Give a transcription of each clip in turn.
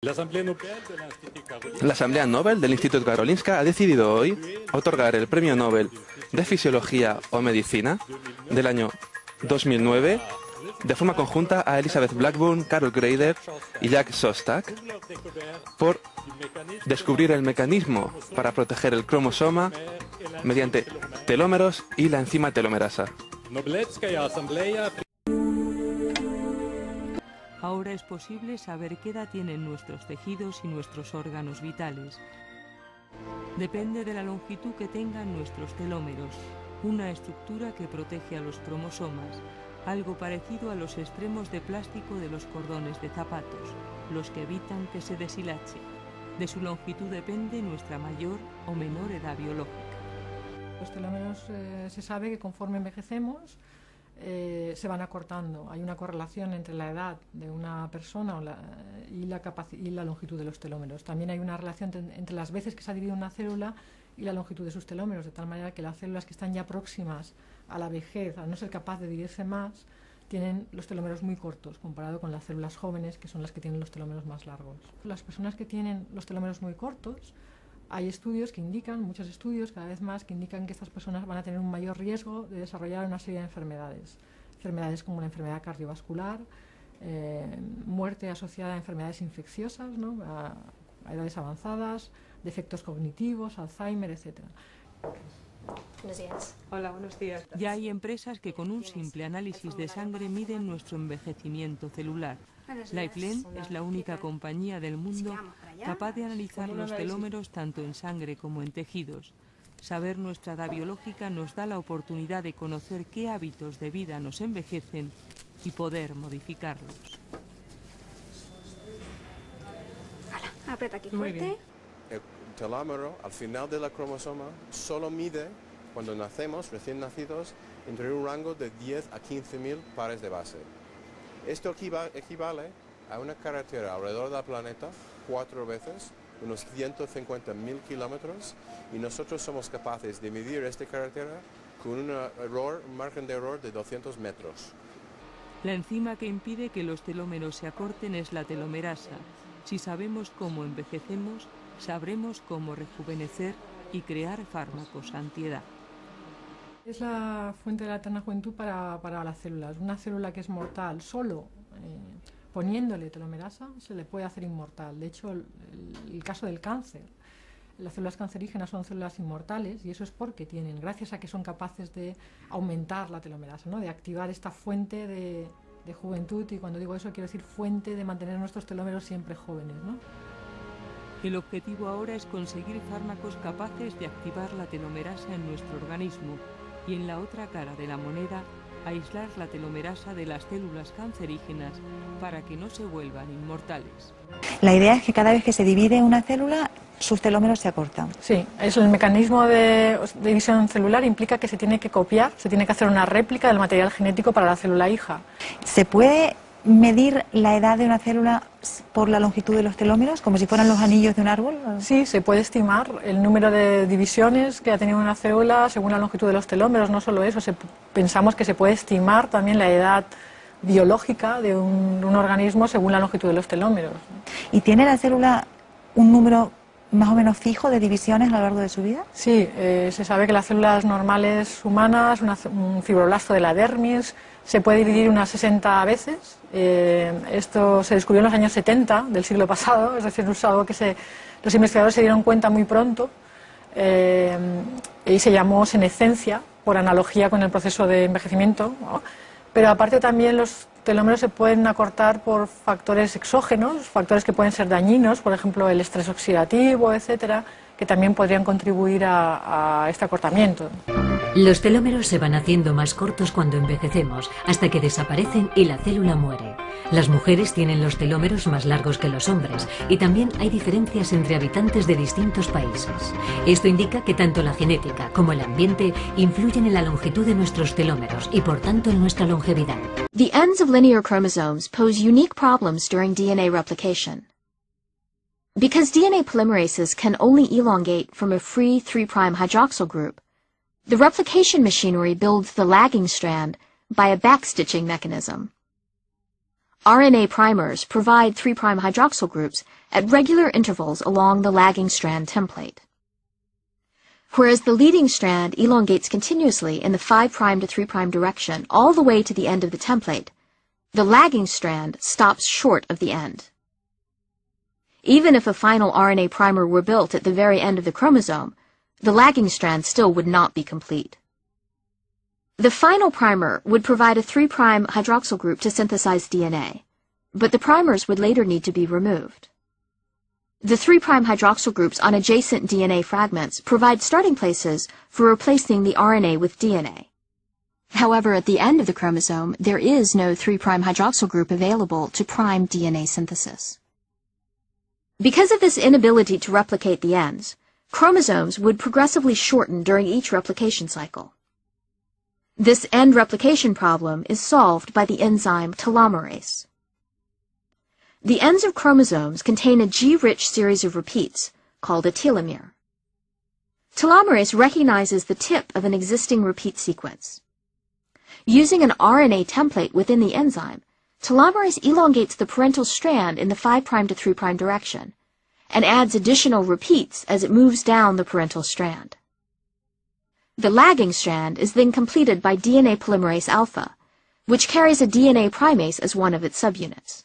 La Asamblea Nobel del Instituto Karolinska ha decidido hoy otorgar el Premio Nobel de Fisiología o Medicina del año 2009 de forma conjunta a Elizabeth Blackburn, Carol Greider y Jack Szostak por descubrir el mecanismo para proteger el cromosoma mediante telómeros y la enzima telomerasa. Ahora es posible saber qué edad tienen nuestros tejidos y nuestros órganos vitales. Depende de la longitud que tengan nuestros telómeros, una estructura que protege a los cromosomas, algo parecido a los extremos de plástico de los cordones de zapatos, los que evitan que se deshilache. De su longitud depende nuestra mayor o menor edad biológica. Los telómeros se sabe que conforme envejecemos se van acortando. Hay una correlación entre la edad de una persona y la longitud de los telómeros. También hay una relación entre las veces que se ha dividido una célula y la longitud de sus telómeros, de tal manera que las células que están ya próximas a la vejez, al no ser capaz de dividirse más, tienen los telómeros muy cortos, comparado con las células jóvenes, que son las que tienen los telómeros más largos. Las personas que tienen los telómeros muy cortos, hay estudios que indican, muchos estudios cada vez más, que indican que estas personas van a tener un mayor riesgo de desarrollar una serie de enfermedades. Enfermedades como la enfermedad cardiovascular, muerte asociada a enfermedades infecciosas, ¿no?, a edades avanzadas, defectos cognitivos, Alzheimer, etc. Buenos días. Hola, buenos días. Ya hay empresas que con un simple análisis de sangre miden nuestro envejecimiento celular. Lifeline es la única compañía del mundo capaz de analizar los telómeros tanto en sangre como en tejidos. Saber nuestra edad biológica nos da la oportunidad de conocer qué hábitos de vida nos envejecen y poder modificarlos. Hola, aprieta aquí Muy fuerte. bien. El telómero al final de la cromosoma solo mide, cuando nacemos, recién nacidos, entre un rango de 10 a 15.000 pares de base. Esto equivale a una carretera alrededor del planeta 4 veces, unos 150.000 kilómetros, y nosotros somos capaces de medir esta carretera con un margen de error de 200 metros. La enzima que impide que los telómeros se acorten es la telomerasa. Si sabemos cómo envejecemos, sabremos cómo rejuvenecer y crear fármacos antiedad. Es la fuente de la eterna juventud para las células. Una célula que es mortal, solo poniéndole telomerasa, se le puede hacer inmortal. De hecho, el caso del cáncer, las células cancerígenas son células inmortales, y eso es porque tienen, gracias a que son capaces de aumentar la telomerasa, ¿no?, de activar esta fuente de juventud, y cuando digo eso quiero decir fuente de mantener nuestros telómeros siempre jóvenes, ¿no? El objetivo ahora es conseguir fármacos capaces de activar la telomerasa en nuestro organismo y en la otra cara de la moneda aislar la telomerasa de las células cancerígenas para que no se vuelvan inmortales. La idea es que cada vez que se divide una célula, sus telómeros se acortan. Sí, eso, el mecanismo de división celular implica que se tiene que copiar, se tiene que hacer una réplica del material genético para la célula hija. ¿Se puede medir la edad de una célula por la longitud de los telómeros, como si fueran los anillos de un árbol? Sí, se puede estimar el número de divisiones que ha tenido una célula según la longitud de los telómeros. No solo eso, pensamos que se puede estimar también la edad biológica de un organismo según la longitud de los telómeros. ¿Y tiene la célula un número más o menos fijo de divisiones a lo largo de su vida? Sí, se sabe que las células normales humanas, un fibroblasto de la dermis, se puede dividir unas 60 veces. Esto se descubrió en los años 70 del siglo pasado, es decir, es algo que los investigadores se dieron cuenta muy pronto, y se llamó senescencia, por analogía con el proceso de envejecimiento, ¿no? Pero aparte también los telómeros se pueden acortar por factores exógenos, factores que pueden ser dañinos, por ejemplo el estrés oxidativo, etcétera, que también podrían contribuir a este acortamiento. Los telómeros se van haciendo más cortos cuando envejecemos, hasta que desaparecen y la célula muere. Las mujeres tienen los telómeros más largos que los hombres, y también hay diferencias entre habitantes de distintos países. Esto indica que tanto la genética como el ambiente influyen en la longitud de nuestros telómeros y por tanto en nuestra longevidad. The ends of linear chromosomes pose unique problems during DNA replication. Because DNA polymerases can only elongate from a free 3' hydroxyl group, the replication machinery builds the lagging strand by a backstitching mechanism. RNA primers provide 3' hydroxyl groups at regular intervals along the lagging strand template. Whereas the leading strand elongates continuously in the 5' to 3' direction all the way to the end of the template, the lagging strand stops short of the end. Even if a final RNA primer were built at the very end of the chromosome, the lagging strand still would not be complete. The final primer would provide a 3' hydroxyl group to synthesize DNA, but the primers would later need to be removed. The 3' hydroxyl groups on adjacent DNA fragments provide starting places for replacing the RNA with DNA. However, at the end of the chromosome, there is no 3' hydroxyl group available to prime DNA synthesis. Because of this inability to replicate the ends, chromosomes would progressively shorten during each replication cycle. This end replication problem is solved by the enzyme telomerase. The ends of chromosomes contain a G-rich series of repeats, called a telomere. Telomerase recognizes the tip of an existing repeat sequence. Using an RNA template within the enzyme, telomerase elongates the parental strand in the 5' to 3' direction, and adds additional repeats as it moves down the parental strand. The lagging strand is then completed by DNA polymerase alpha, which carries a DNA primase as one of its subunits.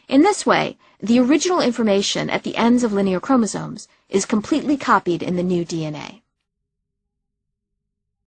In this way, the original information at the ends of linear chromosomes is completely copied in the new DNA.